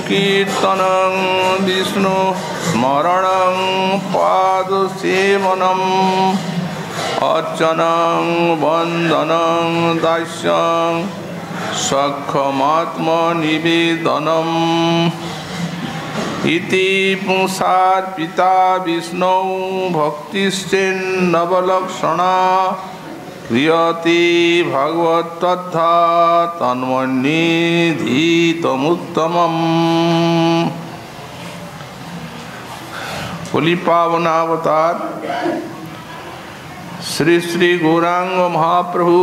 कीर्तनं विष्णु स्मरणं पादसेवनम् अर्चनं वन्दनं दास्यं सख्यमात्मनिवेदनम् इति पुंसार्पिता विष्णौ भक्तिश्चेन्नवलक्षणा क्रियते भगवत्तद्धा तन्मन्येधीतमुत्तमम्। होली पावनावतार श्री श्री गौरांग महाप्रभु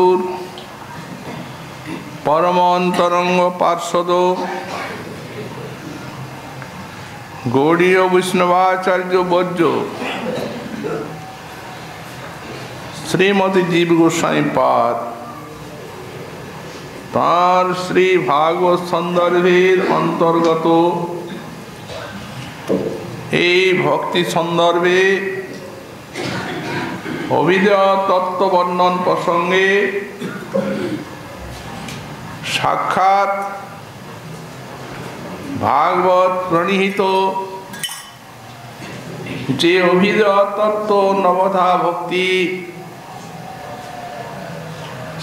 परम अंतरंग पार्षद गौड़ीय वैष्णवाचार्य वर्य श्रीमती जीव गोस्वामी पाद तार श्री भागवत सन्दर्भेर अंतर्गत এই ভক্তি সন্দর্ভে অভিধেয় তত্ত্ব বর্ণন প্রসঙ্গে সাক্ষাৎ ভাগবত প্রণীত যে অভিধেয় তত্ত্ব নবধা ভক্তি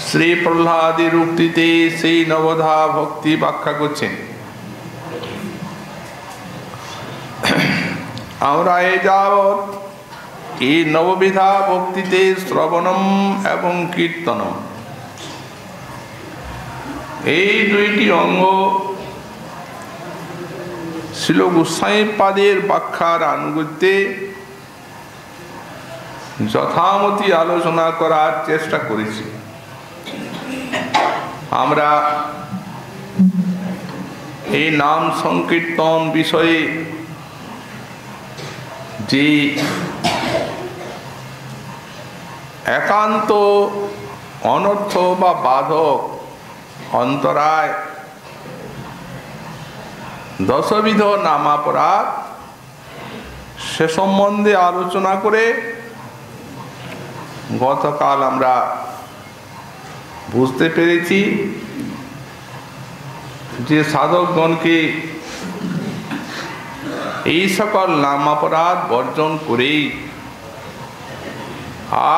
শ্রী প্রহ্লাদের উক্তিতে সেই নবধা ভক্তি ব্যাখ্যা করছেন। আমরা এ যাবৎ এই নববিধা ভক্তিতে শ্রবণম এবং কীর্তনম এই দুইটি অঙ্গ শ্রীল গোস্বামী পাদের ব্যাখ্যার আনুগত্যে যথামতি আলোচনা করার চেষ্টা করেছি। আমরা এই নাম সংকীর্তন বিষয়ে যে একান্ত অনর্থ বা বাধক অন্তরায় দশবিধ নামাপরাধ সে সম্বন্ধে আলোচনা করে গতকাল আমরা বুঝতে পেরেছি যে সাধকগণকে এই সকল নামাপরাধ বর্জন করেই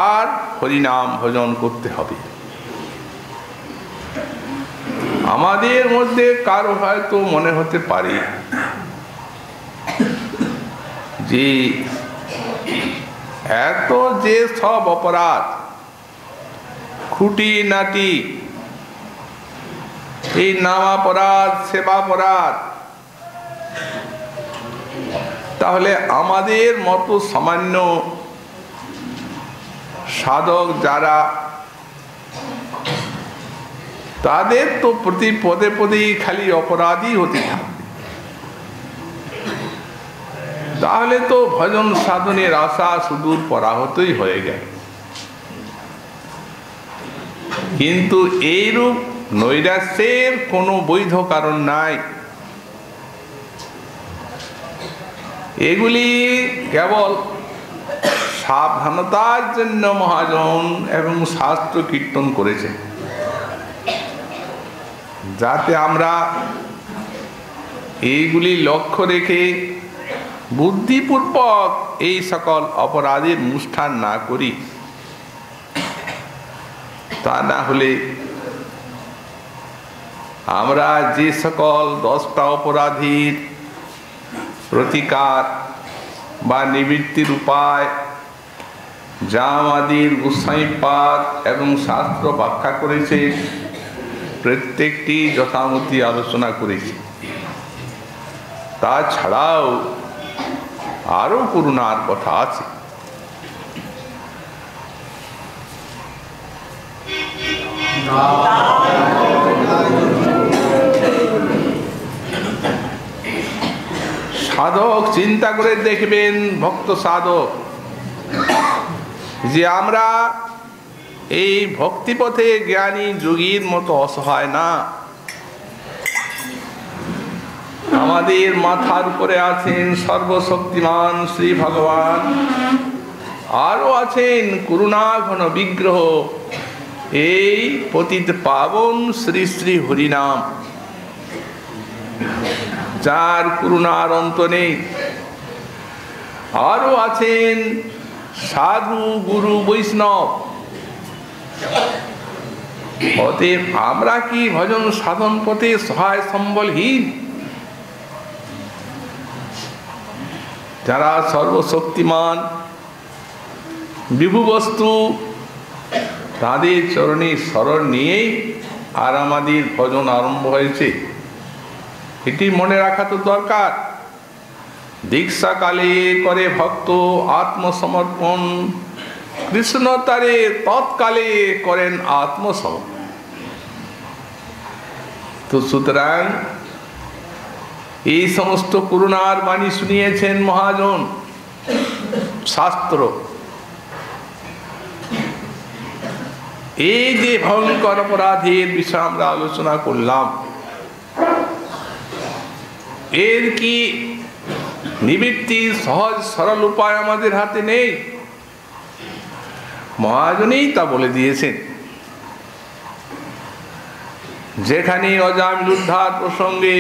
আর হরিনাম ভজন করতে হবে। আমাদের মধ্যে কারো হয়তো মনে হতে পারে যে এত যে সব অপরাধ খুঁটি নাটি এই নামাপরাধ সেবাপরাধ, তাহলে আমাদের মতো সামান্য সাধক যারা তাদের তো প্রতি পদে পদেই খালি অপরাধী হতে থাকবে, তাহলে তো ভজন সাধনের আশা সুদূর পরাহতই হয়ে গেল। কিন্তু এইরূপ নৈরাশ্যের কোনো বৈধ কারণ নাই। এগুলি কেবল সাবধানতার জন্য মহাজন এবং শাস্ত্র কীর্তন করেছেন, যাতে আমরা এইগুলি লক্ষ্য রেখে বুদ্ধিপূর্বক এই সকল অপরাধের মুষ্ঠান না করি। তা না হলে আমরা যে সকল 10টা অপরাধীর প্রতিকার বা নিবৃত্তির উপায় যা আমাদের গোস্বামীপাদ এবং শাস্ত্র ব্যাখ্যা করেছে প্রত্যেকটি যথামতি আলোচনা করেছি। তাছাড়াও আরো করুণার কথা আছে। সাধক চিন্তা করে দেখবেন, ভক্ত সাধক, যে আমরা এই ভক্তিপথে জ্ঞানী যোগীর মতো অসহায় না। আমাদের মাথার উপরে আছেন সর্বশক্তিমান শ্রী ভগবান, আরো আছেন করুণা ঘন বিগ্রহ এই পতিত পাবন শ্রী শ্রী হরিনাম। যার করুণার অন্ত নেই। আরো আছেন সাধু, গুরু, বৈষ্ণব। অতএব আমরা কি ভজন সাধন পথে সহায় সম্বলহীন? যারা সর্বশক্তিমান বিভু বস্তু, তাদের চরণে শরণ নিয়েই আর আমাদের ভজন আরম্ভ হয়েছে। এটি মনে রাখা তো দরকার। দীক্ষাকালে করে ভক্ত আত্মসমর্পণ, কৃষ্ণ তারে তৎকালে করেন আত্মসমর্পণ। তো সুতরাং এই সমস্ত করুণার বাণী শুনিয়েছেন মহাজন শাস্ত্র। এই যে ভয়ঙ্কর অপরাধের বিষয়ে আমরা আলোচনা করলাম, এর কি নিবৃত্তি সহজ সরল উপায় আমাদের হাতে নেই? মহাজনেই তা বলে দিয়েছেন। যেখানে অজামিল উদ্ধার প্রসঙ্গে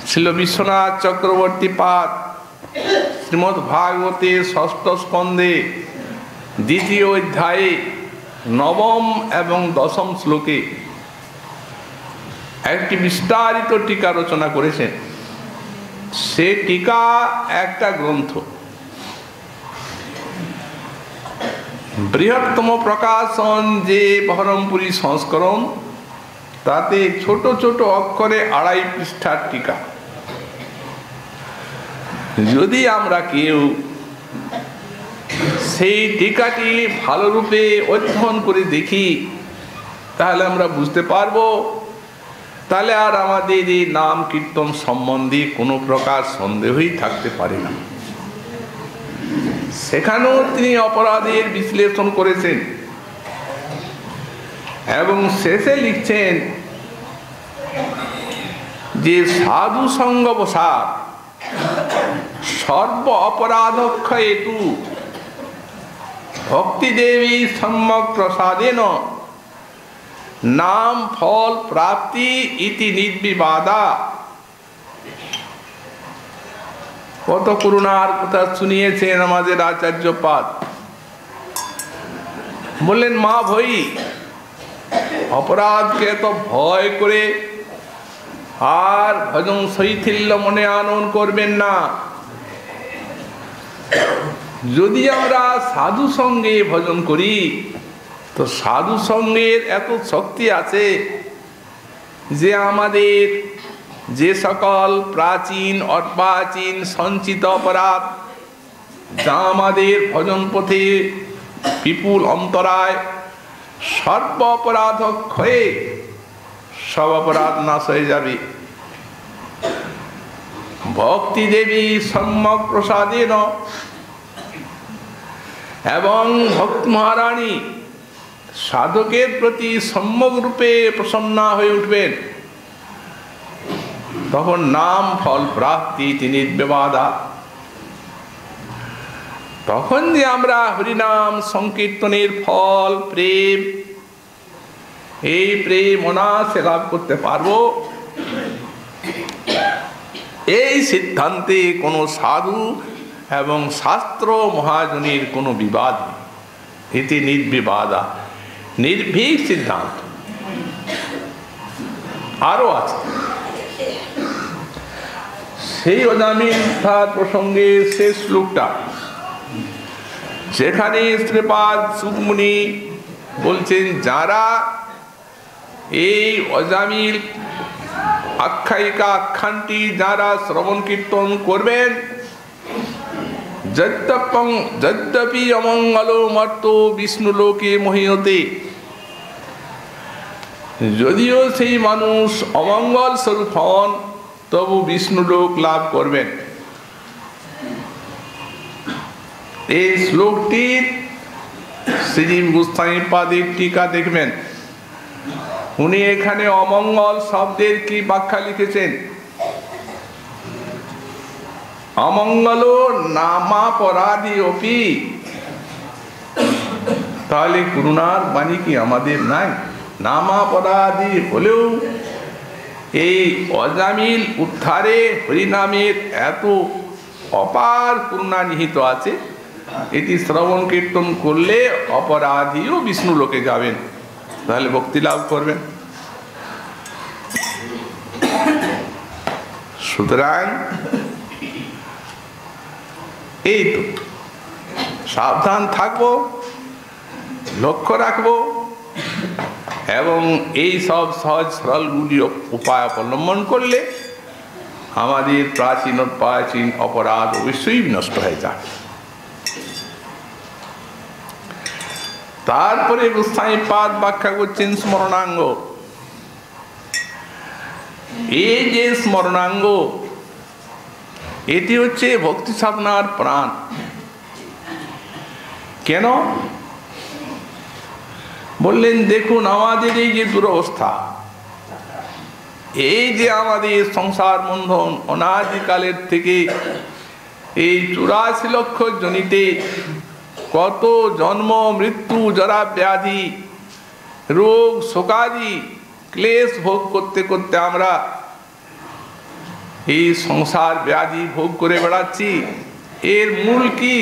ছিল বিশ্বনাথ চক্রবর্তী পাদ শ্রীমদ্ ভাগবতে ষষ্ঠ স্কন্ধে দ্বিতীয় অধ্যায়ে নবম এবং দশম শ্লোকে একটি বিস্তারিত টিকা রচনা করেছেন। সে টিকা একটা গ্রন্থ, বৃহত্তম প্রকাশন যে বহরমপুরী সংস্করণ, তাতে ছোট ছোট অক্ষরে 2.5 পৃষ্ঠার টিকা। যদি আমরা কেউ সেই টিকাটি ভালোরূপে অধ্যয়ন করে দেখি, তাহলে আমরা বুঝতে পারবো, তাহলে আর আমাদের এই নাম কীর্তন সম্বন্ধে কোনো প্রকার সন্দেহই থাকতে পারে না। সেখানেও তিনি অপরাধের বিশ্লেষণ করেছেন এবং শেষে লিখছেন যে সাধু সঙ্গ বসা সর্ব অপরাধক্ষয়েতু ভক্তিদেবী সম্যক প্রসাদেন নাম ফল প্রাপ্তি ইতি নির্বিবাদা। কত করুণার কথা শুনিয়েছেন আমাদের আচার্যপাদ। বললেন, মা ভই, অপরাধকে তো ভয় করে আর ভজন শৈথিল্য মনে আনন করবেন না। যদি আমরা সাধু সঙ্গে ভজন করি, তো সাধু সঙ্গের এত শক্তি আছে যে আমাদের যে সকল প্রাচীন অর্বাচীন সঞ্চিত অপরাধ, যা আমাদের ভজন পথে বিপুল অন্তরায়, সর্ব অপরাধ ক্ষয়ে সব অপরাধ নাশ হয়ে যাবে। ভক্তি দেবী সম্যক প্রসাদেন, এবং ভক্তি মহারানী সাধকের প্রতি সম্যক রূপে প্রসন্না হয়ে উঠবেন। তখন নাম ফল প্রাপ্তি তিনি বিবাদা। তখন যে আমরা হরিনাম সংকীর্তনের ফল প্রেম, এই প্রেম অনায়াসে লাভ করতে পারবো, এই সিদ্ধান্তে কোনো সাধু এবং শাস্ত্র মহাজনের কোনো বিবাদ নেই। এটি নির্বিবাদা, নির্ভীক সিদ্ধান্ত। আরো আছে সেই অজামিল উদ্ধার প্রসঙ্গে শেষ শ্লোকটা, যেখানে শ্রীপাদ সুকমুনি বলছেন, যারা এই অজামিল আখ্যায়িকা আখ্যানটি যারা শ্রবণ কীর্তন করবেন, যদ্যপি অমঙ্গল মর্ত বিষ্ণু লোকে মহীয়তে, যদিও সেই মানুষ অমঙ্গল স্বরূপ হন, তবু বিষ্ণু লোক লাভ করবেন। এই শ্লোকটির শ্রীজীব গোস্বামী পাদের টিকা দেখবেন। উনি এখানে অমঙ্গল শব্দের কি ব্যাখ্যা লিখেছেন? অমঙ্গল নামাপরাধী অপি। তাহলে করুণার বাণী কি আমাদের নাই? নামাপরাধী হলেও এই অজামিল উদ্ধারে হরিনামের এত অপার করুণা নিহিত আছে, এটি শ্রবণ কীর্তন করলে অপরাধীও বিষ্ণু লোকে যাবেন, তাহলে ভক্তি লাভ করবেন। সুতরাং এই তো সাবধান থাকবো, লক্ষ্য রাখবো এবং এই সব সহজ সরলগুলি উপায় অবলম্বন করলে আমাদের প্রাচীন অপরাধ অবশ্যই নষ্ট হয়ে যায়। তারপরে গোস্বামী পাদ ব্যাখ্যা করছেন স্মরণাঙ্গ। এই যে স্মরণাঙ্গ, এটি হচ্ছে ভক্তি সাধনার প্রাণ। কেন বললেন? দেখুন, আমাদের এই যে দুরবস্থা, এই যে আমাদের সংসার বন্ধন অনাদিকালের থেকে এই 84 লক্ষ জনিতে কত জন্ম মৃত্যু জরা ব্যাধি রোগ শোকাদি ক্লেশ ভোগ করতে করতে আমরা এই সংসার ব্যাধি ভোগ করে বেড়াচ্ছি। এর মূল কি?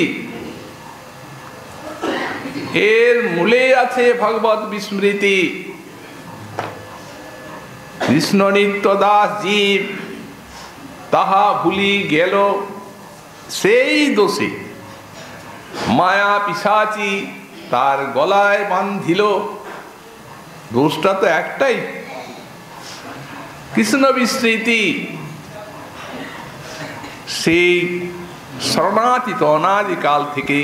এর মূলে আছে ভগবত বিস্মৃতি। কৃষ্ণ নিত্য দাস জীব তাহা ভুলি গেল, সেই দোষে মায়া পিশাচি তার গলায় বাঁধিল। দোষটা তো একটাই, কৃষ্ণ বিস্মৃতি। সেই শরণাতীত অনাদিকাল থেকে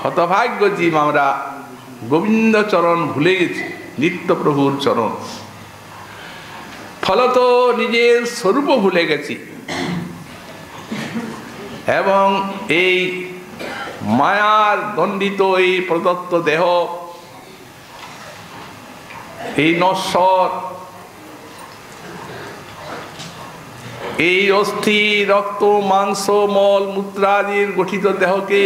হতভাগ্য জীব আমরা গোবিন্দ চরণ ভুলে গেছি, নিত্য প্রভুর চরণ। ফলত নিজের স্বরূপ ভুলে গেছি এবং এই মায়ার দণ্ডিত এই প্রদত্ত দেহ, এই নশ্বর, এই অস্থি রক্ত মাংস মল মূত্রাদির গঠিত দেহকে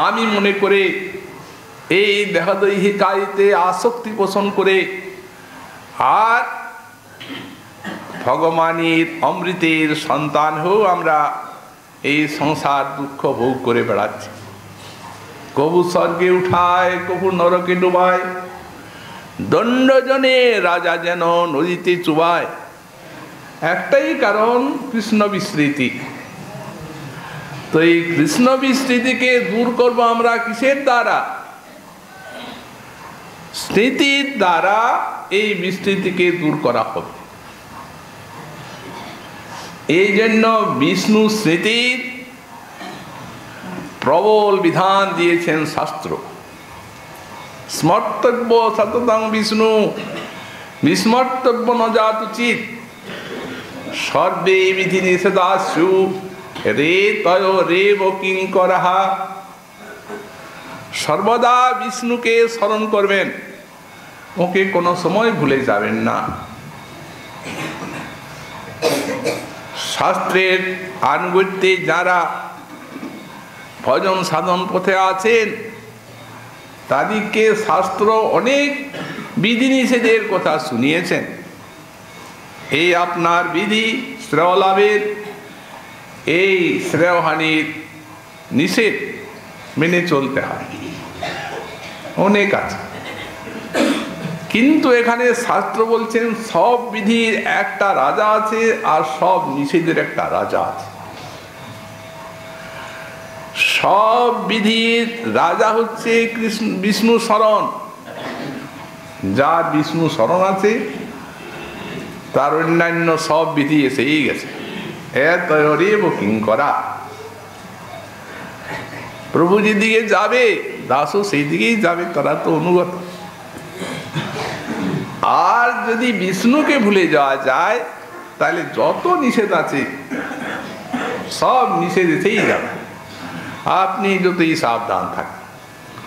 আমি মনে করে এই দেহদৈহিকারিতে আসক্তি পোষণ করে আর ভগবানের অমৃতের সন্তান হয়েও আমরা এই সংসার দুঃখ ভোগ করে বেড়াচ্ছি। কবু স্বর্গে উঠায়, কবু নরকে ডুবায়, দণ্ডজনে রাজা যেন নদীতে চুবায়। একটাই কারণ, কৃষ্ণ বিস্মৃতি। তো এই কৃষ্ণ বিস্মৃতিকে দূর করবো আমরা কিসের দ্বারা? স্মৃতির দ্বারা এই বিস্মৃতিকে দূর করা হবে। এই জন্য বিষ্ণু স্মৃতির প্রবল বিধান দিয়েছেন শাস্ত্র। স্মর্তব্য সততং বিষ্ণু বিস্মর্তব্য ন জাত উচিত, সর্বে বিধি নিষেধাস্যু রে তয় রেব কিঙ্করহা। সর্বদা বিষ্ণুকে স্মরণ করবেন, ওকে কোনো সময় ভুলে যাবেন না। শাস্ত্রের আনুগত্যে যারা ভজন সাধন পথে আছেন, তাদেরকে শাস্ত্র অনেক বিধিনিষেধের কথা শুনিয়েছেন। এই আপনার বিধি শ্রেয় লাভের, এই শ্রেয়হানির নিষেধ মেনে চলতে হয়, অনেক আছে। কিন্তু এখানে শাস্ত্র বলছেন সব বিধির একটা রাজা আছে আর সব নিষেধের একটা রাজা আছে। সব বিধির রাজা হচ্ছে বিষ্ণু শরণ। যার বিষ্ণু শরণ আছে তার অন্যান্য সব বিধি এসেই গেছে। এতরেব কিঙ্করা, প্রভু যেদিকে যাবে দাসও সেই দিকেই যাবে, তারা তো অনুগত। আর যদি বিষ্ণুকে ভুলে যাওয়া যায় তাহলে যত নিষেধ আছে সব নিষেধ এসেই যাবে। আপনি যতই সাবধান থাকেন,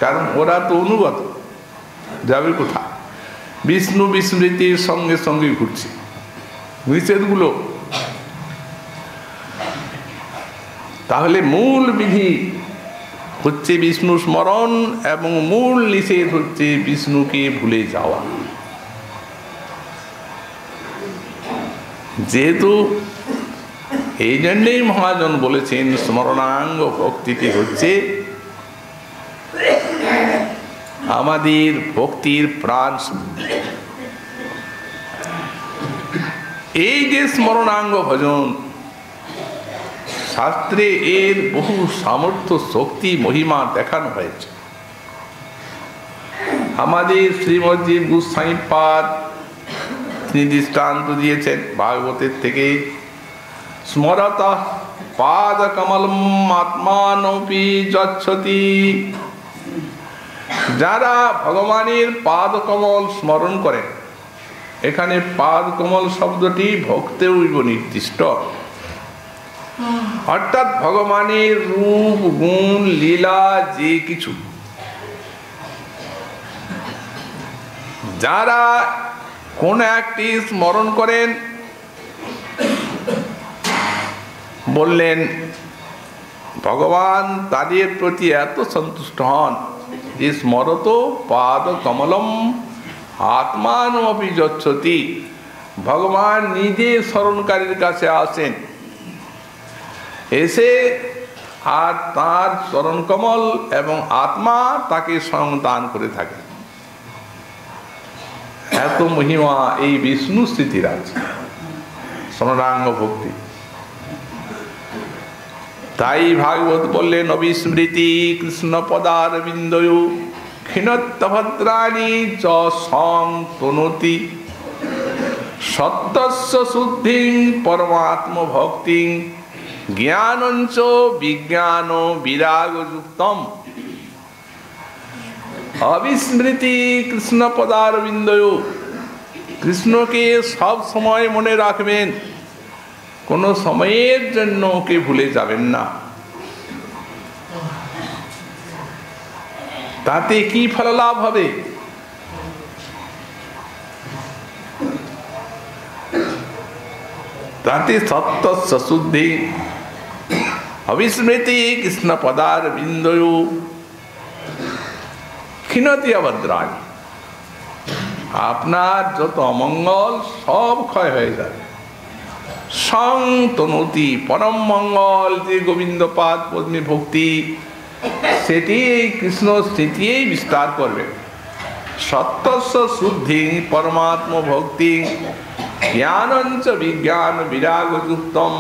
কারণ ওরা তো অনুগত, যাবে কোথায়? বিষ্ণু বিস্মৃতির সঙ্গে সঙ্গে ঘুরছে নিষেধগুলো। তাহলে মূল বিধি হচ্ছে বিষ্ণু স্মরণ এবং মূল নিষেধ হচ্ছে বিষ্ণুকে ভুলে যাওয়া। যেহেতু এই জন্যেই মহাজন বলেছেন স্মরণাঙ্গ ভক্তিটি হচ্ছে আমাদের ভক্তির প্রাণ। এই যে স্মরণাঙ্গ ভজন, শাস্ত্রে এর বহু সামর্থ্য, শক্তি, মহিমা দেখানো হয়েছে। আমাদের শ্রীমদ্ গোস্বামীপাদ তিনি দৃষ্টান্ত দিয়েছেন ভাগবতের থেকে, স্মরতঃ পাদ কমলম আত্মানপি যচ্ছতি। যারা ভগবানের পাদ কমল স্মরণ করেন, এখানে পাদ কমল শব্দটি ভক্তেও নির্দিষ্ট, অর্থাৎ ভগবানের রূপ, গুণ, লীলা যে কিছু যারা কোন একটি স্মরণ করেন, বললেন ভগবান তাদের প্রতি এত সন্তুষ্ট হন যে স্মরত পাদ কমলম আত্মানপি যচ্ছতি। ভগবান নিজে স্মরণকারীর কাছে আসেন, এসে আর তার চরণ কমল এবং আত্মা তাকে স্বয়ং দান করে থাকে। এত মহিমা এই বিষ্ণু স্থিতির আছে স্মরণাঙ্গ ভক্তি। তাই ভাগবত বললেন, অবিস্মৃতি কৃষ্ণ পদারবিন্দয়ো ক্ষীণত্বভদ্রাণি চ সংতনতি সত্যস্য শুদ্ধিং পরমাত্ম ভক্তিং জ্ঞানঞ্চ বিজ্ঞান বিরাগযুক্তম। অবিস্মৃতি কৃষ্ণ পদারবিন্দয়ো, কৃষ্ণকে সব সময় মনে রাখবেন, কোনো সময়ের জন্য ওকে ভুলে যাবেন না। তাতে কি ফল লাভ হবে? তাতে সত্যস্য শুদ্ধি অবিস্মৃতি কৃষ্ণ পদারবিন্দয়ো ক্ষীণতি অভদ্রাণি। আপনার যত অমঙ্গল সব ক্ষয় হয়ে যাবে। সংতনতি, পরম মঙ্গল যে গোবিন্দ পাদ পদ্মী ভক্তি, সেটি এই কৃষ্ণ স্থিতিই বিস্তার করবে। সত্যস্য শুদ্ধি পরমাত্ম ভক্তি জ্ঞানঞ্চ বিজ্ঞান বিরাগযুক্তম।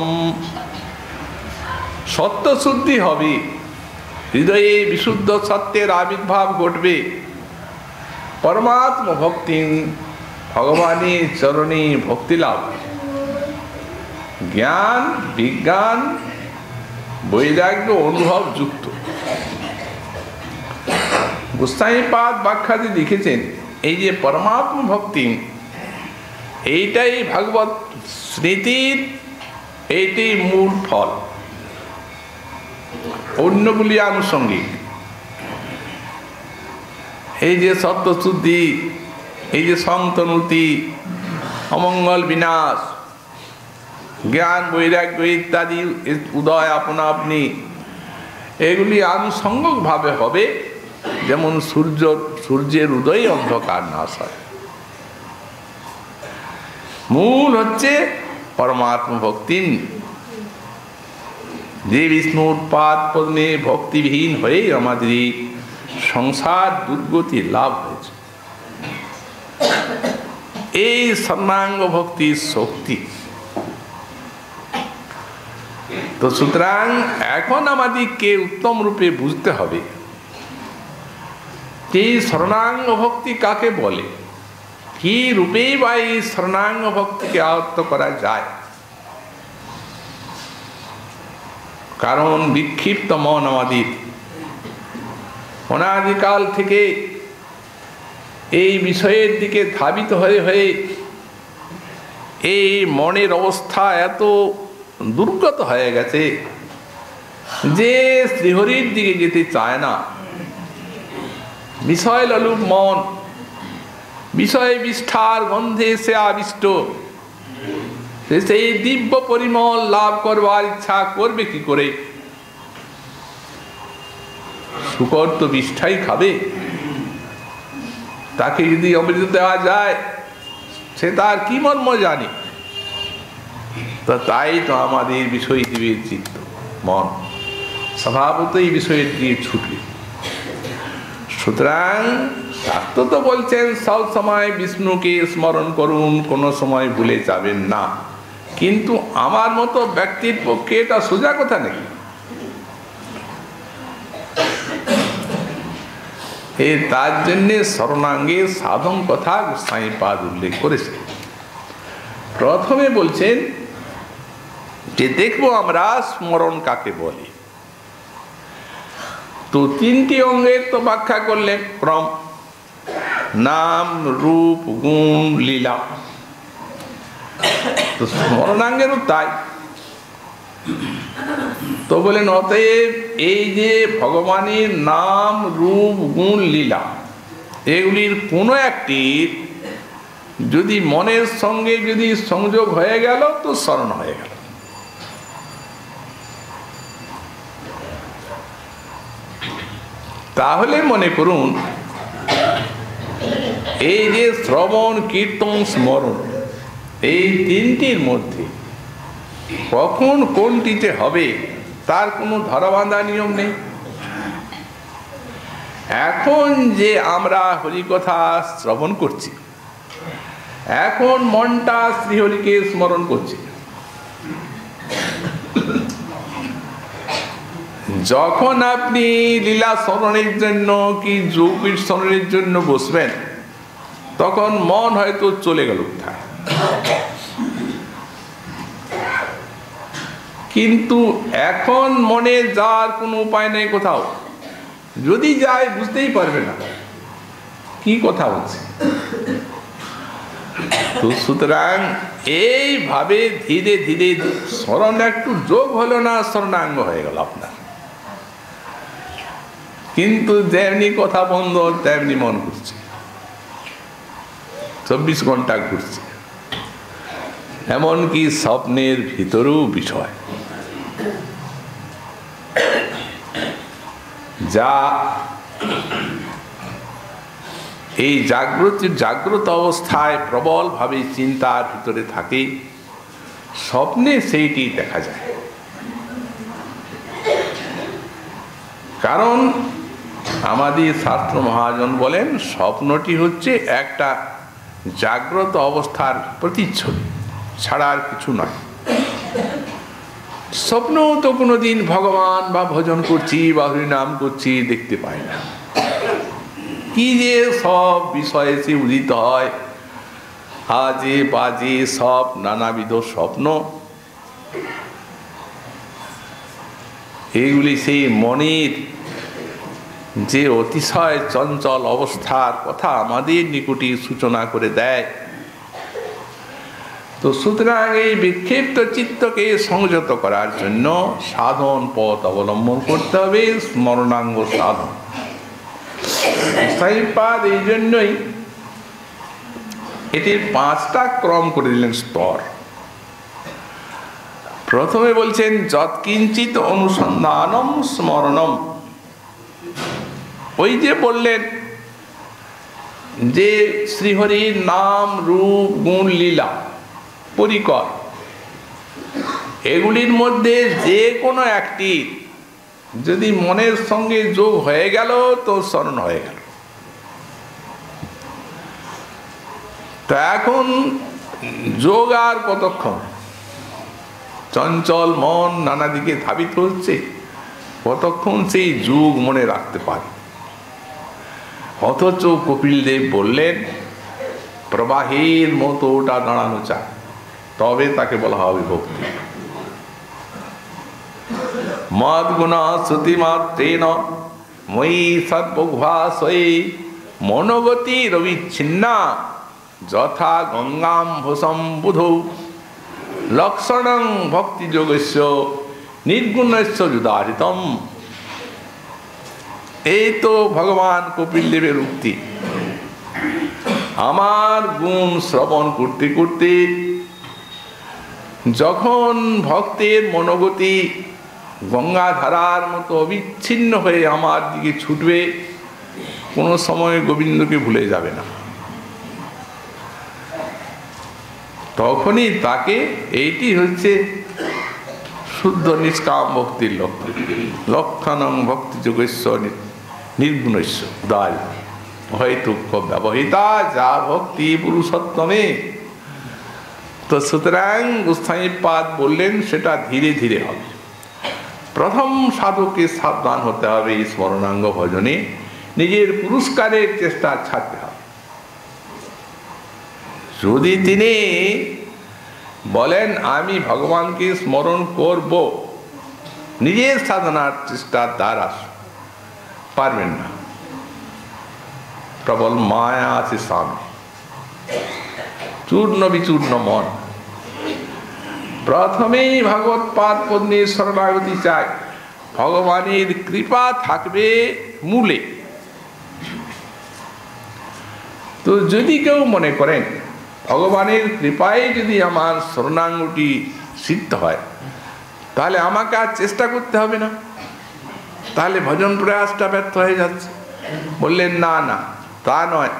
সত্য শুদ্ধি হবে, হৃদয়ে বিশুদ্ধ সত্যের আবির্ভাব ঘটবে। পরমাত্ম ভক্তি, ভগবানের চরণে ভক্তি লাভ, জ্ঞান বিজ্ঞান বৈরাগ্য অনুভব যুক্ত। গোস্বামীপাদ ব্যাখ্যাতে লিখেছেন, এই যে পরমাত্ম ভক্তি, এইটাই ভাগবত স্মৃতির, এইটাই মূল ফল, অন্যগুলি আনুষঙ্গিক। এই যে সত্যশুদ্ধি, এই যে সংতনুতি, অমঙ্গল বিনাশ, জ্ঞান বৈরাগ্য ইত্যাদি উদয় আপনা আপনি, এগুলি আনুষঙ্গিক ভাবে হবে। যেমন সূর্যের উদয় অন্ধকার নাশ হয়। মূল হচ্ছে পরমাত্ম ভক্তি। যে বিষ্ণুর পাদ পদ্মে ভক্তিবিহীন হয়েই আমাদের এই সংসার দুর্গতি লাভ হয়েছে। এই স্মরণাঙ্গ ভক্তির শক্তি। তো সুতরাং এখন আমাদেরকে উত্তম রূপে বুঝতে হবে এই স্মরণাঙ্গ ভক্তি কাকে বলে, কি রূপেই বা এই স্মরণাঙ্গ ভক্তিকে আয়ত্ত করা যায়। কারণ বিক্ষিপ্ত মন আমাদের অনাদিকাল থেকে এই বিষয়ের দিকে ধাবিত হয়ে হয়ে এই মনের অবস্থা এত দুর্গত হয়ে গেছে যে শ্রীহরির দিকে যেতে চায় না। বিষয় লোলুপ মন, বিষয় বিষ্ঠার গন্ধে সে আবিষ্ট, সেই দিব্য পরিমল লাভ করবার ইচ্ছা করবে কি করে? শুকর তো বিষ্ঠাই খাবে, তাকে যদি অমৃত দেওয়া যায় সে তার কি মর্ম জানে। তো তাই তো আমাদের বিষয় দিবে চিত্ত, মন স্বভাবতই বিষয়ের দিকে ছুটবে। সুতরাং শাস্ত্র তো বলছেন সব সময় বিষ্ণুকে স্মরণ করুন, কোনো সময় ভুলে যাবেন না। কিন্তু আমার মতো ব্যক্তির পক্ষে এটা সোজা কথা নেই। তার জন্যে শরণাঙ্গের সাধন কথা গোসাইপাদ উল্লেখ করেছে। প্রথমে বলছেন যে দেখবো আমরা স্মরণ কাকে বলি। তো তিনটি অঙ্গের তো ব্যাখ্যা করলেন, ক্রম, নাম, রূপ, গুণ, লীলা। তো স্মরণাঙ্গেরও তাই। তো বলেন অতএব এই যে ভগবানের নাম, রূপ, গুণ, লীলা, এগুলির কোনো একটি যদি মনের সঙ্গে যদি সংযোগ হয়ে গেল তো স্মরণ হয়ে গেল। তাহলে মনে করুন এই যে শ্রবণ, কীর্তন, স্মরণ, এই তিনটির মধ্যে কখন কোনটিতে হবে তার কোনো ধরাবাঁধা নিয়ম নেই। এখন যে আমরা হরিকথা শ্রবণ করছি, এখন মনটা শ্রীহরিকে স্মরণ করছে। যখন আপনি লীলা স্মরণের জন্য কি যোগীর স্মরণের জন্য বসবেন, তখন মন হয়তো চলে গেল কোথায়, কিন্তু এখন মনে যাওয়ার কোনো উপায় নেই কোথাও। যদি যায় বুঝতেই পারবে না কি কথা হচ্ছে। তো সুতরাং এইভাবে ধীরে ধীরে স্মরণ একটু যোগ হলো না, স্মরণাঙ্গ হয়ে গেল আপনার। কিন্তু যেমনি কথা বন্ধ তেমনি মন ঘুরছে, 24 ঘন্টা ঘুরছে। এমনকি স্বপ্নের ভিতরেও বিষয় যা এই জাগ্রত অবস্থায় প্রবলভাবে চিন্তার ভিতরে থাকে, স্বপ্নে সেইটি দেখা যায়। কারণ আমাদের শাস্ত্র মহাজন বলেন স্বপ্নটি হচ্ছে একটা জাগ্রত অবস্থার প্রতিচ্ছবি ছাড়া আর কিছু নয়। স্বপ্ন তো কোনোদিন ভগবান বা ভজন করছি বা হরিনাম করছি দেখতে পাই না। কি যে সব বিষয়ে সে উদিত হয়, আজে বাজে সব নানাবিধ স্বপ্ন, এইগুলি সেই মনের যে অতিশয় চঞ্চল অবস্থার কথা আমাদের নিকটে সূচনা করে দেয়। তো সুতরাং এই বিক্ষিপ্ত চিত্তকে সংযত করার জন্য সাধন পথ অবলম্বন করতে হবে, স্মরণাঙ্গ সাধন। গোসাইপাদ এই জন্যই এটির 5টা ক্রম করে দিলেন, স্তর। প্রথমে বলছেন যৎকিঞ্চিত অনুসন্ধানম স্মরণম। ওই যে বললেন যে শ্রীহরির নাম, রূপ, গুণ, লীলা পরিকর, এগুলির মধ্যে যে কোনো একটি যদি মনের সঙ্গে যোগ হয়ে গেল তো স্মরণ হয়ে গেল। তো এখন যোগ আর কতক্ষণ? চঞ্চল মন নানা দিকে ধাবিত হচ্ছে, কতক্ষণ সেই যোগ মনে রাখতে পারে? অথচ কপিল দেব বললেন প্রবাহের মতো ওটা দাঁড়ানো চায়, তবে তাকে বলা হবে ভক্তি। মদ গুণ শ্রুতি মাত্রেন মই সদ্ভাসয়ে মনোগতি রবিচ্ছিন্না যথা গঙ্গাম্ভসম বুধৌ লক্ষণং ভক্তি যোগস্য নির্গুণস্য যুদাহৃতম। এই তো ভগবান কপিল দেবের উক্তি। আমার গুণ শ্রবণ করতে করতে যখন ভক্তের মনোগতি গঙ্গাধারার মতো অবিচ্ছিন্ন হয়ে আমার দিকে ছুটবে, কোনো সময় গোবিন্দকে ভুলে যাবে না। তখনই তাকে এইটি হচ্ছে শুদ্ধ নিষ্কাম ভক্তির লক্ষণ। লক্ষণং ভক্তি যোগস্য নির্গুণস্য দায় হয়তুক্ষ ব্যবহিতা যা ভক্তি পুরুষোত্তমে। তো সুতরাং গোস্বামীপাদ বললেন সেটা ধীরে ধীরে হবে। প্রথম সাধককে সাবধান হতে হবে, এই স্মরণাঙ্গ ভজনে নিজের পুরস্কারের চেষ্টা ছাড়তে হবে। যদি তিনি বলেন আমি ভগবানকে স্মরণ করব নিজের সাধনার চেষ্টার দ্বারা, পারবেন না। প্রবল মায়া আছে সামনে, চূর্ণ বিচূর্ণ মন। প্রথমেই ভগবত পাদ পদ্মে শরণাগতি চাই, ভগবানের কৃপা থাকবে মূলে। তো যদি কেউ মনে করেন ভগবানের কৃপায় যদি আমার শরণাঙ্গটি সিদ্ধ হয়, তাহলে আমাকে আর চেষ্টা করতে হবে না, তাহলে ভজন প্রয়াসটা ব্যর্থ হয়ে যাচ্ছে। বললেন না না, তা নয়।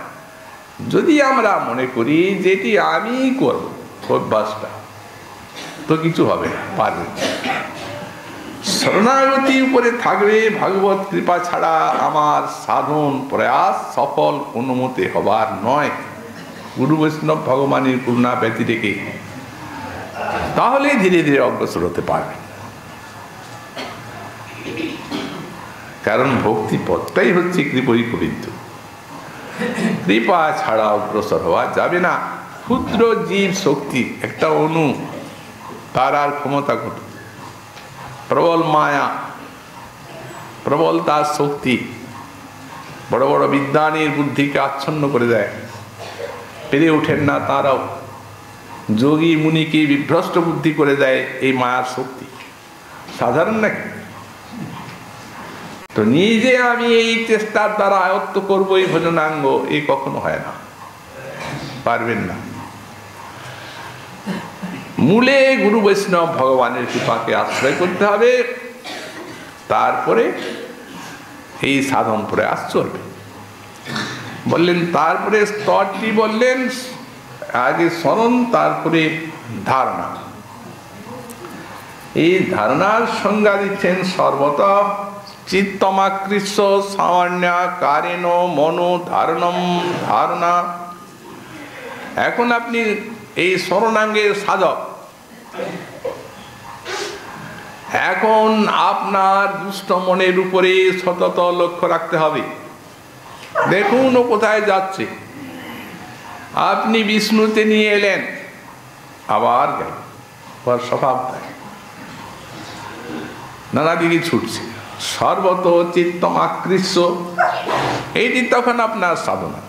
যদি আমরা মনে করি যেটি আমি করব অভ্যাসটা, তো কিছু হবে না, পারবে। শরণাগতি উপরে থাকবে ভগবত কৃপা ছাড়া আমার সাধন প্রয়াস সফল কোনো মতে হবার নয়। গুরু বৈষ্ণব ভগবানের করুণা ব্যতি রেখে তাহলে ধীরে ধীরে অগ্রসর হতে পারবে। কারণ ভক্তি পথটাই হচ্ছে কৃপই গোবিন্দ, কৃপা ছাড়া অগ্রসর হওয়া যাবে না। ক্ষুদ্র জীব শক্তি, একটা অণু, তার আর ক্ষমতা কত? প্রবল মায়া, প্রবল তার শক্তি বড় বড় বিদ্বানের বুদ্ধিকে আচ্ছন্ন করে দেয়, পেরে ওঠেন না তারাও। যোগী মুনিকে বিভ্রষ্ট বুদ্ধি করে দেয় এই মায়ার শক্তি, সাধারণ নাকি? তো নিজে আমি এই চেষ্টার দ্বারা আয়ত্ত করবো এই ভজনাঙ্গ, এই কখনো হয় না, পারবেন না। মূলে গুরু বৈষ্ণব ভগবানের কৃপাকে আশ্রয় করতে হবে, তারপরে এই সাধন প্রয়াস চলবে। বললেন তারপরে স্তরটি বললেন, আগে স্মরণ, তারপরে ধারণা। এই ধারণার সংজ্ঞা দিচ্ছেন সর্বত চিত্তমাকৃষ্ট সামান্যাকারেণ মনো ধারণম ধারণা। এখন আপনি এই শরণাঙ্গের সাধক, এখন আপনার দুষ্ট মনের উপরে সতত লক্ষ্য রাখতে হবে। দেখুন ও কোথায় যাচ্ছে। আপনি বিষ্ণুতে নিয়ে এলেন, আবার গেল, স্বভাব নানা দিকে ছুটছে। সর্বত চিত্তম আকৃষ্ট, এইটি তখন আপনার সাধনা।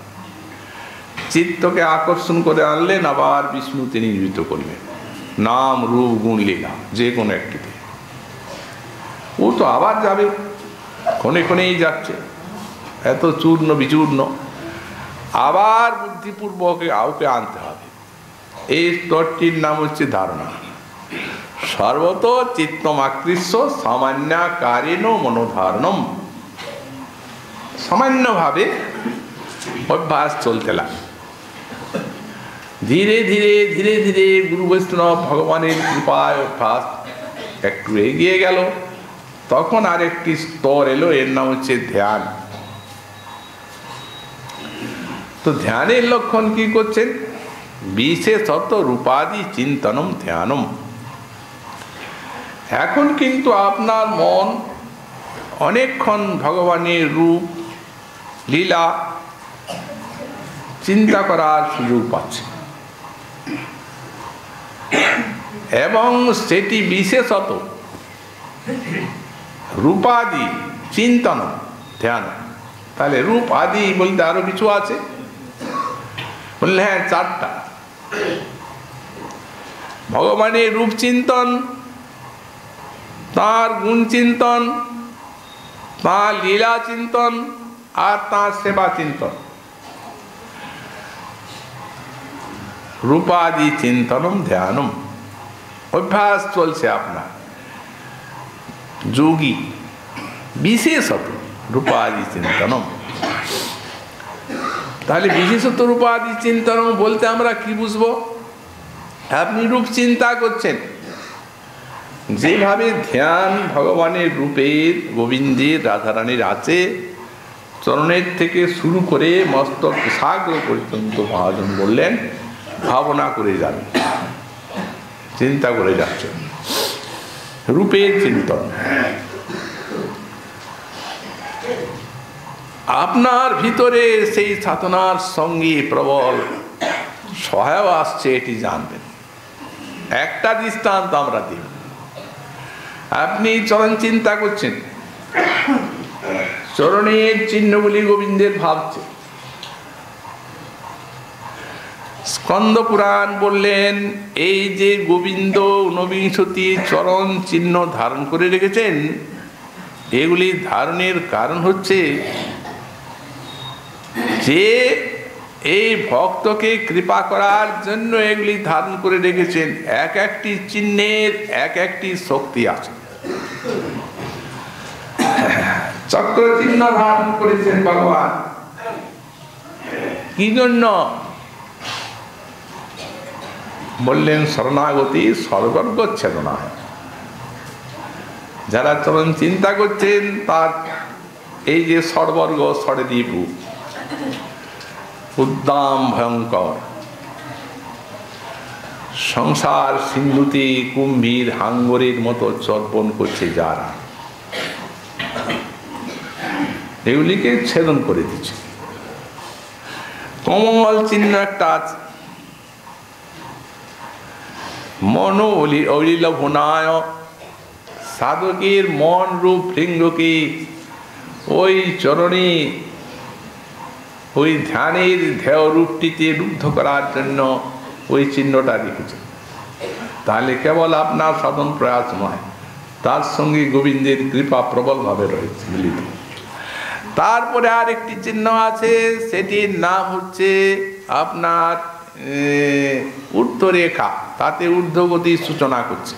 চিত্তকে আকর্ষণ করে আনলেন, আবার বিষ্ণুতে নিয়োজিত করবেন। নাম রূপ গুণ লীলা যে কোনো একটিতে, ও তো আবার যাবে, ক্ষণে ক্ষণেই যাচ্ছে, এত চূর্ণ বিচূর্ণ। আবার বুদ্ধিপূর্বক কাউকে আনতে হবে। এই স্তরটির নাম হচ্ছে ধারণা। সর্বত চিত্তম আকৃষ্ট সামান্যাকারেণ মনোধারণম। সামান্যভাবে অভ্যাস চলতে লাগে। ধীরে ধীরে ধীরে ধীরে গুরু বৈষ্ণব ভগবানের কৃপায় অভ্যাস একটু এগিয়ে গেল, তখন আরেকটি স্তর এলো, এর নাম হচ্ছে ধ্যান। তো ধ্যানের লক্ষণ কি করছেন? বিশেষত রূপাদি চিন্তনম ধ্যানম। এখন কিন্তু আপনার মন অনেকক্ষণ ভগবানের রূপ লীলা চিন্তা করার সুযোগ পাচ্ছে, এবং সেটি বিশেষত রূপাদি চিন্তন ধ্যান। তাহলে রূপ আদি বলতে আরো কিছু আছে? বললে হ্যাঁ, চারটা। ভগবানের রূপ চিন্তন, তাঁর গুণ চিন্তন, তাঁর লীলা চিন্তন, আর তাঁর সেবা চিন্তন। রূপাদি চিন্তনম ধ্যানম অভ্যাস চলছে আপনার। যোগী বিশেষত রূপাদি চিন্তনম। তাহলে বিশেষত রূপাদি চিন্তনম বলতে আমরা কি বুঝবো? আপনি রূপ চিন্তা করছেন, যেভাবে ধ্যান ভগবানের রূপের, গোবিন্দের, রাধারানীর আছে, চরণের থেকে শুরু করে মস্তক সাগর পর্যন্ত মহাজন বললেন ভাবনা করে যান, চিন্তা করে যাচ্ছেন, রূপের চিন্তন। আপনার ভিতরে সেই সাধনার সঙ্গে প্রবল সহায় আসছে, এটি জানবেন। একটা দৃষ্টান্ত আমরা দিই। আপনি চরণ চিন্তা করছেন, চরণের চিহ্নগুলি গোবিন্দের ভাবছে। স্কন্দ পুরাণ বললেন এই যে গোবিন্দ ঊনবিংশতি চরণ চিহ্ন ধারণ করে রেখেছেন, এগুলি ধারণের কারণ হচ্ছে যে এই ভক্তকে কৃপা করার জন্য এগুলি ধারণ করে রেখেছেন। এক একটি চিহ্নের এক একটি শক্তি আছে। চক্র চিহ্ন ধারণ করেছেন ভগবান কি জন্য? বললেন শরণাগতি সর্বর্গ ছেদনা। যারা চরণ চিন্তা করছেন তার এই যে সর্বর্গ ষড়দ্বীপ উদ্দাম ভয়ঙ্কর সংসার সিন্ধুতে কুম্ভীর হাঙ্গরের মতো চর্পণ করছে, যারা এগুলিকে ছেদন করে দিচ্ছে। কমল চিহ্ন একটা আছে, মন অলিলভনায়, সাধকের মন রূপ লিঙ্গকে ওই চরণে ওই ধ্যানের ধ্যেয় রূপটিতে রুদ্ধ করার জন্য ওই চিহ্নটা রেখেছে। তাহলে কেবল আপনার সাধন প্রয়াস নয়, তার সঙ্গে গোবিন্দের কৃপা প্রবলভাবে রয়েছে মিলিত। তারপরে আর একটি চিহ্ন আছে, সেটির নাম হচ্ছে আপনার ঊর্ধ্বরেখা, তাতে ঊর্ধ্বগতির সূচনা করছে।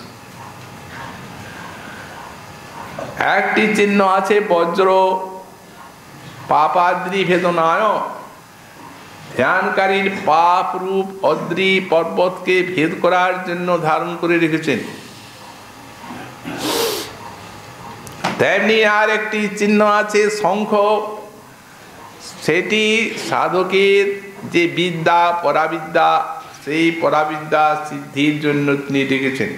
একটি চিহ্ন আছে বজ্র পাপাদ্রি ভেদনায়, ধ্যানকারীর পাপ রূপ অদ্রি পর্বতকে ভেদ করার জন্য ধারণ করে রেখেছেন। তেমনি আর একটি চিহ্ন আছে শঙ্খ, সেটি সাধকের যে বিদ্যা পরাবিদ্যা, সেই পরাবিদ্যা সিদ্ধির জন্য তিনি রেখেছেন।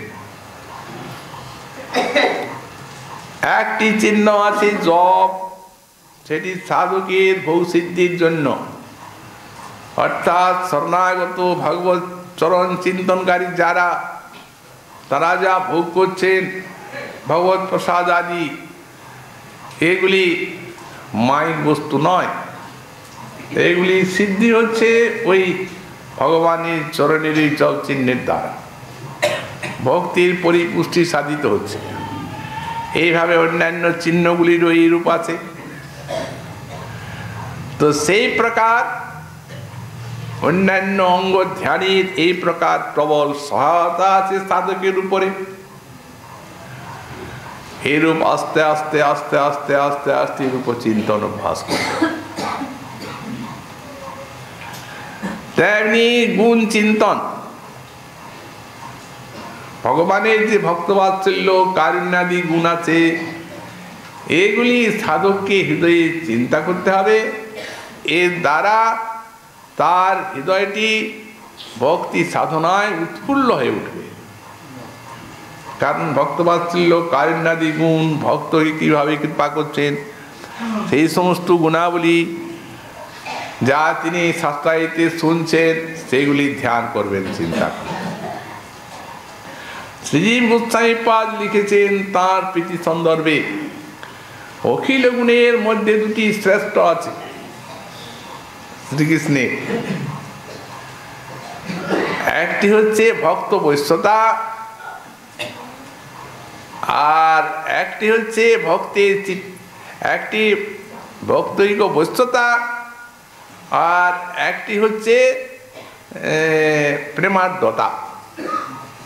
একটি চিহ্ন আছে জপ, সেটি সাধকের ভৌসিদ্ধির জন্য, অর্থাৎ শরণাগত ভগবত চরণ চিন্তনকারী যারা, তারা যা ভোগ করছেন ভগবত প্রসাদ আদি, এগুলি মাইক বস্তু নয়, এগুলি সিদ্ধি হচ্ছে ওই ভগবানের চরণের জপ চিহ্নের দ্বারা, ভক্তির পরিপুষ্টি সাধিত হচ্ছে। এইভাবে অন্যান্য চিহ্নগুলিরও এই রূপ আছে। তো সেই প্রকার অন্যান্য অঙ্গ ধ্যানের এই প্রকার প্রবল সহায়তা আছে সাধকের উপরে। এরূপ আস্তে আস্তে আস্তে আস্তে আস্তে আস্তে রূপ চিন্তন অভ্যাস করবে। তেমনি গুণ চিন্তন, ভগবানের যে ভক্তবাৎসল্য কারুণ্যাদি গুণ আছে, এগুলি সাধককে হৃদয়ে চিন্তা করতে হবে। এর দ্বারা তার হৃদয়টি ভক্তি সাধনায় উৎফুল্ল হয়ে উঠবে। কারণ ভক্তবাৎসল্য কারুণ্যাদি গুণ ভক্তকে কিভাবে কৃপা করছেন, সেই সমস্ত গুণাবলী যা তিনি শাস্ত্রায়িতে শুনছেন, সেগুলি ধ্যান করবেন, চিন্তা করবেন। শ্রীজীব গোস্বামীপাদ লিখেছেন তাঁর প্রীতি সন্দর্ভে, অখিল গুণের মধ্যে দুটি শ্রেষ্ঠ আছে শ্রীকৃষ্ণের। একটি হচ্ছে ভক্ত বৈশ্যতা, আর একটি হচ্ছে ভক্তের একটি ভক্তৈক বৈশ্যতা, আর একটি হচ্ছে প্রেমার্দ্রতা।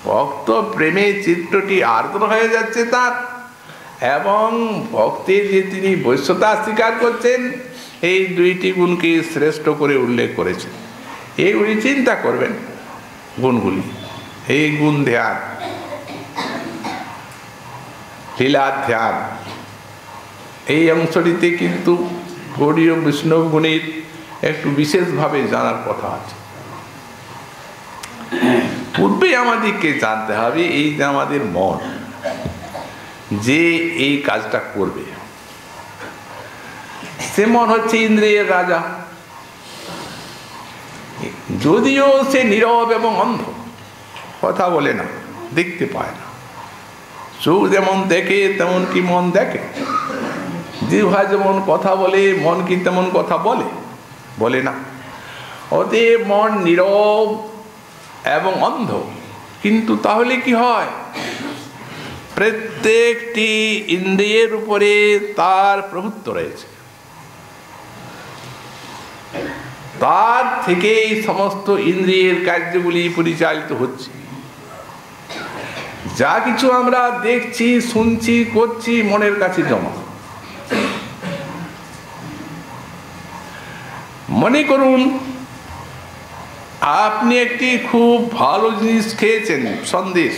ভক্ত প্রেমে চিত্রটি আর্দ্র হয়ে যাচ্ছে তার, এবং ভক্তের যে তিনি বৈশ্যতা স্বীকার করছেন, এই দুইটি গুণকে শ্রেষ্ঠ করে উল্লেখ করেছেন। এইগুলি চিন্তা করবেন গুণগুলি, এই গুণ ধ্যান, লীলা ধ্যান, এই অংশটিতে কিন্তু গৌড়ীয় বৈষ্ণব গুণের একটু বিশেষভাবে জানার কথা আছে। পূর্বে আমাদেরকে জানতে হবে এই যে আমাদের মন যে এই কাজটা করবে, সে মন হচ্ছে ইন্দ্রিয়ের রাজা। যদিও সে নীরব এবং অন্ধ, কথা বলে না, দেখতে পায় না। চোখ যেমন দেখে তেমন কি মন দেখে? জিহ্বা যেমন কথা বলে, মন কি তেমন কথা বলে? বলে না। অতএব মন নীরব এবং অন্ধ। কিন্তু তাহলে কি হয়? প্রত্যেকটি ইন্দ্রিয়ের উপরে তার প্রভুত্ব রয়েছে, তার থেকেই সমস্ত ইন্দ্রিয়ের কার্যগুলি পরিচালিত হচ্ছে। যা কিছু আমরা দেখছি, শুনছি, করছি, মনের কাছে জমা। মনে করুন আপনি একটি খুব ভালো জিনিস খেয়েছেন, সন্দেশ,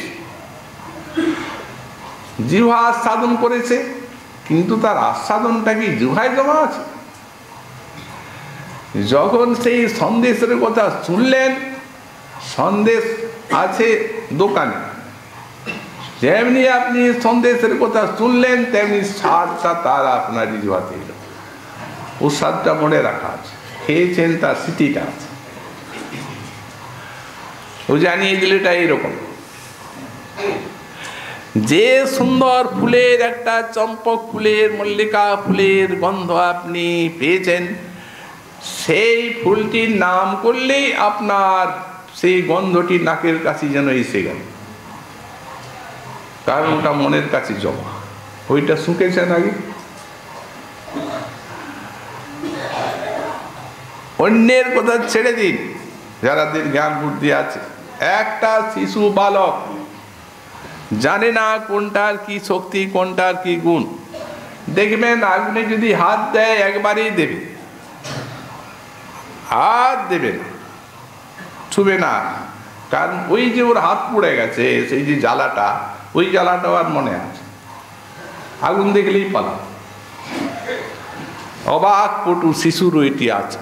জিহ্বা আস্বাদন করেছে, কিন্তু তার আস্বাদনটা কি জিহ্বায় জমা আছে? যখন সেই সন্দেশের কথা শুনলেন, সন্দেশ আছে দোকানে, যেমনি আপনি সন্দেশের কথা শুনলেন তেমনি স্বাদটা তার আপনার জিহ্বাতে এলো। ও স্বাদটা মনে রাখা আছে, খেয়েছেন, তার স্মৃতিটা আছে। ও জানিয়ে দিল এটা এইরকম। যে সুন্দর ফুলের, একটা চম্পক ফুলের, মল্লিকা ফুলের গন্ধ আপনি পেয়েছেন, সেই ফুলটির নাম করলেই আপনার সেই গন্ধটি নাকের কাছে যেন এসে গেল, কারণ ওটা মনের কাছে জমা। ওইটা শুকেছেন আগে। অন্যের কথা ছেড়ে দিন, যারাদের জ্ঞান বুদ্ধি আছে। একটা শিশু বালক জানে না কোনটার কি শক্তি, কোনটার কি গুণ। দেখবেন আগুনে যদি হাত দেয় একবারেই দেবে, হাত দেবে না, ছুবে না, কারণ ওই যে ওর হাত পুড়ে গেছে, সেই যে জ্বালাটা, ওই জ্বালাটাও আর মনে আছে। আগুন দেখলেই পালা। অবাক পটু শিশুর এটি আছে।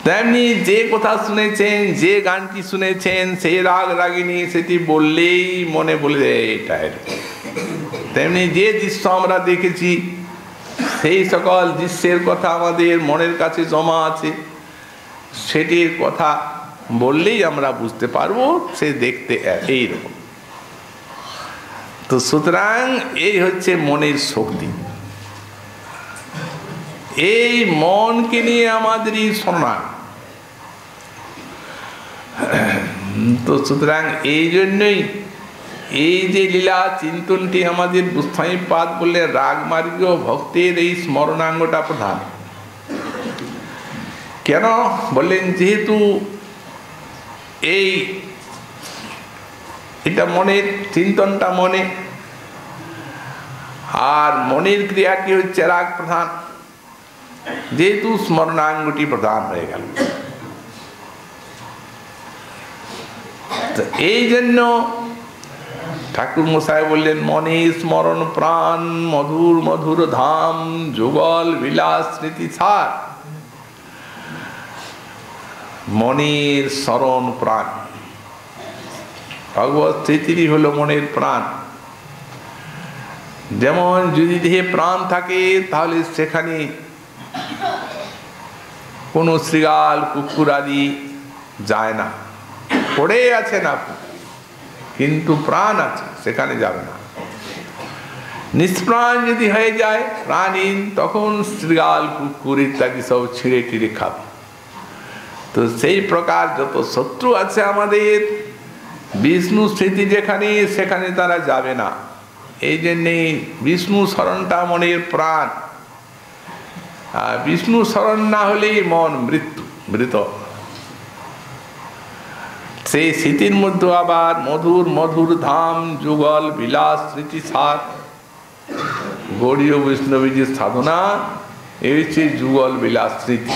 তেমনি যে কথা শুনেছেন, যে গানটি শুনেছেন, সেই রাগ রাগিনী সেটি বললেই মনে বলে এটা এরকম। তেমনি যে দৃশ্য আমরা দেখেছি, সেই সকল দৃশ্যের কথা আমাদের মনের কাছে জমা আছে, সেটির কথা বললেই আমরা বুঝতে পারবো সে দেখতে এইরকম। তো সুতরাং এই হচ্ছে মনের শক্তি। এই মনকে নিয়ে আমাদেরই শরণাগত। তো সুতরাং এই জন্যই এই যে লীলা চিন্তনটি আমাদের গোস্বামীপাদ বললে রাগমার্গীয় ভক্তের এই স্মরণাঙ্গটা প্রধান। কেন বললেন? যেহেতু এটা মনের চিন্তনটা মনে, আর মনের ক্রিয়াটি হচ্ছে রাগ প্রধান, যেহেতু স্মরণাঙ্গটি প্রধান হয়ে গেল। এই জন্য ঠাকুর মশাই বললেন মনে স্মরণ প্রাণ, মধুর মধুর ধাম, যুগল বিলাস স্মৃতি সার। মনের স্মরণ প্রাণ, ভগবত স্মৃতিরই হলো মনের প্রাণ। যেমন যদি দেহে প্রাণ থাকে তাহলে সেখানে কোনো শৃগাল কুকুর আদি যায় না, পড়ে আছে না, কিন্তু প্রাণ আছে, সেখানে যাবে না। নিষ্প্রাণ যদি হয়ে যায়, প্রাণহীন, তখন শৃগাল কুকুর ইত্যাদি সব ছিঁড়ে টিড়ে খাবে। তো সেই প্রকার যত শত্রু আছে আমাদের, বিষ্ণু স্মৃতি যেখানে, সেখানে তারা যাবে না। এই জন্যে বিষ্ণু স্মরণটা মনের প্রাণ। আর বিষ্ণু স্মরণ না হলেই মন মৃত। সেই স্মৃতির মধ্যে আবার মধুর মধুর ধাম, যুগল বিলাস স্মৃতি সার। গৌড়ীয় বৈষ্ণবী যে সাধনা, এই হচ্ছে যুগল বিলাস স্মৃতি।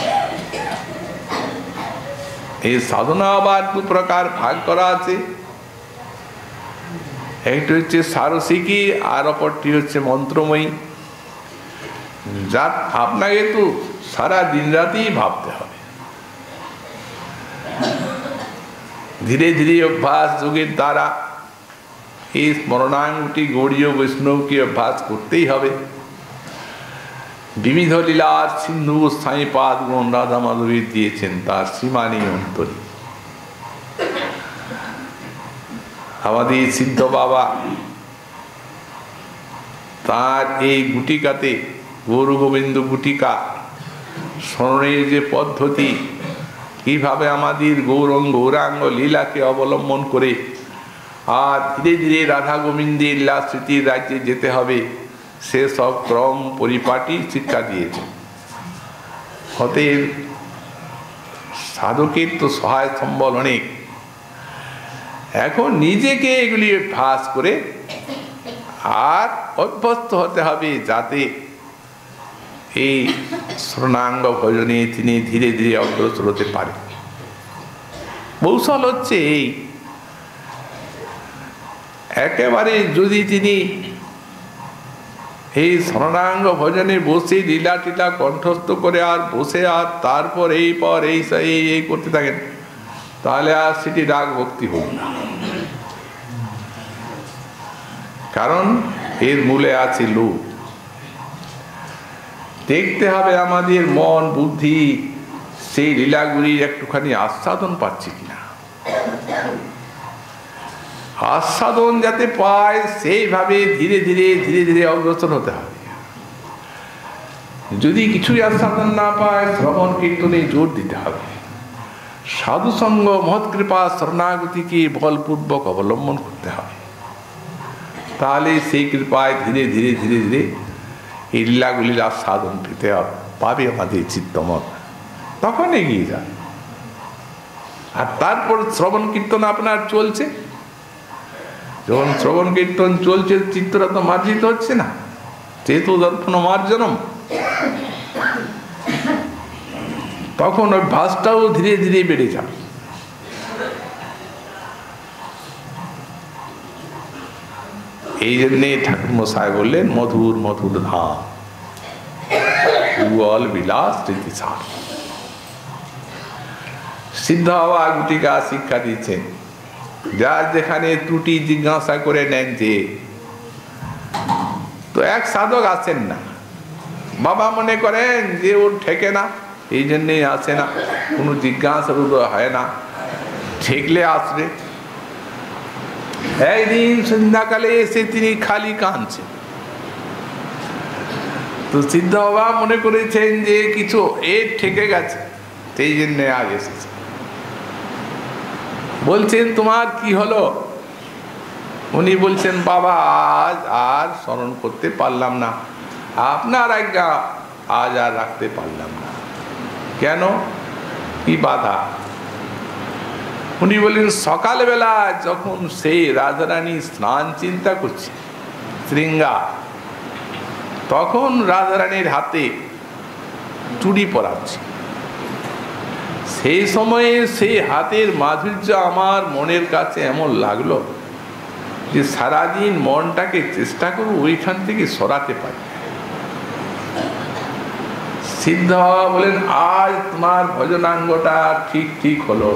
এই সাধনা আবার দু প্রকার ভাগ করা আছে, একটি হচ্ছে সারসিকী আর অপরটি হচ্ছে মন্ত্রময়ী। যা আপনাকে তো সারা দিন রাতেই ভাবতে হবে। ধীরে ধীরে অভ্যাস যোগের দ্বারা এই স্মরণাঙ্গটি গৌড়ীয় বৈষ্ণবকে অভ্যাস করতেই হবে। বিবিধ লীলার সিন্ধু সাঁইপাদ গুণ রাধা মাধবী দিয়েছেন তার সীমানি অন্তরে। আমাদের সিদ্ধ বাবা তার এই গুটিকাতে, গৌর গোবিন্দ গুটিকা স্মরণের যে পদ্ধতি, কিভাবে আমাদের গৌরাঙ্গ লীলাকে অবলম্বন করে আর ধীরে ধীরে রাধা গোবিন্দের লীলা স্মৃতির রাজ্যে যেতে হবে, সে সব ক্রম পরিপাটি শিক্ষা দিয়েছে। অতএব সাধকের তো সহায় সম্বল অনেক। এখন নিজেকে এগুলি অভ্যাস করে আর অভ্যস্ত হতে হবে, যাতে এই শরণাঙ্গ ভজনে তিনি ধীরে ধীরে অগ্রসর হতে পারে। কৌশল হচ্ছে এই, একেবারে যদি তিনি এই শরণাঙ্গ ভজনে বসে লীলা টিলা কণ্ঠস্থ করে আর বসে আর তারপর এই করতে থাকেন, তাহলে আর সেটি রাগ ভক্তি হোক না। কারণ এর মূলে আছে লোভ। দেখতে হবে আমাদের মন বুদ্ধি সেই লীলাগুলির একটুখানি আস্বাদন পাচ্ছে কিনা। আস্বাদন যাতে পায় সেইভাবে ধীরে ধীরে ধীরে ধীরে অগ্রসর হতে হবে। যদি কিছুই আস্বাদন না পায়, শ্রবণ কীর্তনে জোর দিতে হবে। সাধু সঙ্গ মহৎ কৃপা শরণাগতিকে বলপূর্বক অবলম্বন করতে হবে। তাহলে সেই কৃপায় ধীরে ধীরে ধীরে ধীরে এই লীলাগুলির আস্বাদন পেতে পাবে আমাদের চিত্তমন, তখন এগিয়ে যায়। আর তারপর শ্রবণ কীর্তন আপনার চলছে, যখন শ্রবণ কীর্তন চলছে চিত্তটা তো মার্জিত হচ্ছে না, চেতু দর্পণ মার্জনম, তখন অভ্যাসটাও ধীরে ধীরে বেড়ে যাবে। এই জন্যে ঠাকুর মশাই বললেন মধুর মধুর ধাম যুগল বিলাস স্মৃতিসার। সিদ্ধ বাবা গুটিকা শিক্ষা দিচ্ছেন, যার যেখানে ত্রুটি জিজ্ঞাসা করে নেন যে, তো এক সাধক আসেন না, বাবা মনে করেন যে ওর ঠেকে না, এই জন্যেই আসে না, কোনো জিজ্ঞাসার উদয় হয় না, ঠেকলে আসবে। একদিন সন্ধ্যাকালে এসে তিনি খালি কাঁদছেন, তো সিদ্ধ বাবা মনে করেছেন যে কিছু এর ঠেকে গেছে, সেই জন্য আজ এসেছে। বলছেন তোমার কি হলো? উনি বলছেন বাবা আজ আর স্মরণ করতে পারলাম না, আপনার আজ্ঞা আজ আর রাখতে পারলাম না। কেন, কি বাধা? উনি বললেন সকালবেলা যখন সেই রাধারানী স্নান চিন্তা করছে শৃঙ্গা, তখন রাধারানীর হাতে চুড়ি পরাচ্ছে। সেই সময়ে সেই হাতের মাধুর্য আমার মনের কাছে এমন লাগলো যে সারাদিন মনটাকে চেষ্টা করব ওইখান থেকে সরাতে পারি। সিদ্ধ বাবা বলেন আজ তোমার ভজনাঙ্গটা ঠিক ঠিক হলো।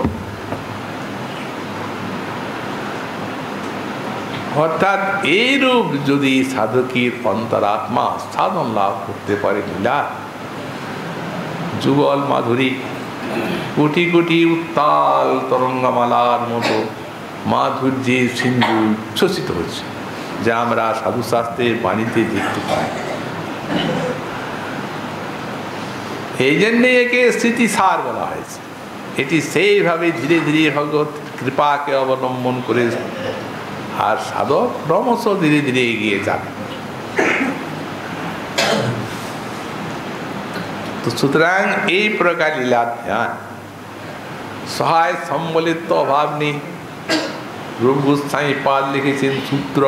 অর্থাৎ এইরূপ যদি সাধকের অন্তরাত্মা সাধন লাভ করতে পারে লীলা যুগল মাধুরী, কোটি কোটি উত্তাল তরঙ্গমালার মতো মাধুর্যের সিন্ধু উচ্ছ্বসিত হচ্ছে, যা আমরা সাধুশাস্ত্রের বাণীতে দেখতে পাই। এই জন্যে একে স্মৃতিসার বলা হয়েছে। এটি সেইভাবে ধীরে ধীরে ভগবত কৃপাকে অবলম্বন করে আর সাধক ক্রমশ ধীরে ধীরে এগিয়ে যাবে। তো সুতরাং এই প্রকার লীলা ধ্যান সহায় সম্বলিত তো অভাব নেই। রূপ গোস্বামী পাদ লিখেছেন সূত্র,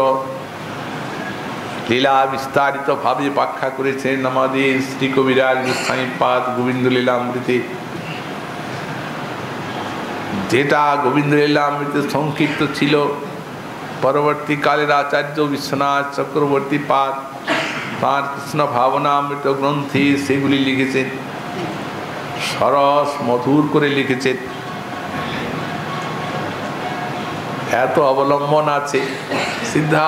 লীলা বিস্তারিত ভাবে ব্যাখ্যা করেছেন আমাদের শ্রী কবিরাজ গোস্বামী পাদ গোবিন্দ লীলামৃতে। যেটা গোবিন্দ লীলামৃত সংক্ষিপ্ত ছিল, পরবর্তীকালের আচার্য বিশ্বনাথ চক্রবর্তী পাদ তাঁর কৃষ্ণ ভাবনামৃত গ্রন্থে সেগুলি লিখেছেন, সরস মধুর করে লিখেছেন। এত অবলম্বন আছে। সিদ্ধা